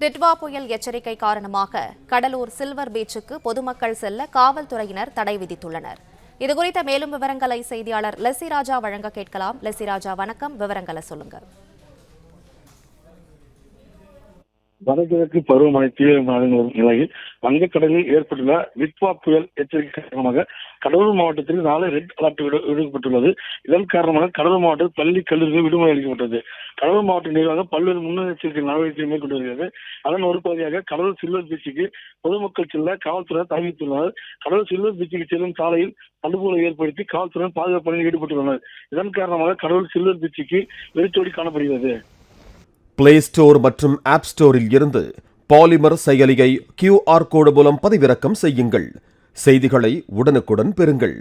டிட்வா புயல் எச்சரிக்கை காரணமாக கடலூர் சில்வர் பீச்சுக்கு பொதுமக்கள் செல்ல காவல்துறையினர் தடை விதித்துள்ளனர். இதுகுறித்த மேலும் விவரங்களை செய்தியாளர் லெசிராஜா வழங்க கேட்கலாம். லெசிராஜா, வணக்கம். விவரங்களை சொல்லுங்க. வடகிழக்கு பருவமழை தீவிரமடைந்து வரும் நிலையில் வங்கக்கடலில் ஏற்பட்டுள்ள டிட்வா புயல் எச்சரிக்கை காரணமாக கடலூர் மாவட்டத்தில் நாளை ரெட் அலர்ட் விடுக்கப்பட்டுள்ளது. இதன் காரணமாக கடலூர் மாவட்டத்தில் பள்ளி கல்லூரிகள் விடுமுறை அளிக்கப்பட்டது. கடலூர் மாவட்ட நிர்வாகம் பல்வேறு முன்னெச்சரிக்கை நடவடிக்கைகளை மேற்கொண்டு வருகிறது. அதன் ஒரு பகுதியாக கடலூர் சில்வர் பீச்சுக்கு பொதுமக்கள் செல்ல காவல்துறையினர் தெரிவித்துள்ளனர். கடலூர் சில்வர் பீச்சுக்கு செல்லும் சாலையில் தடுப்புகளை ஏற்படுத்தி காவல்துறையினர் பாதுகாப்பு பணியில் ஈடுபட்டுள்ளனர். இதன் காரணமாக கடலூர் சில்வர் பீச்சுக்கு வெறிச்சோடி காணப்படுகிறது. பிளே ஸ்டோர் மற்றும் ஆப் ஸ்டோரில் இருந்து பாலிமர் செயலியை QR கோடு மூலம் பதிவிறக்கம் செய்யுங்கள். செய்திகளை உடனுக்குடன் பெறுங்கள்.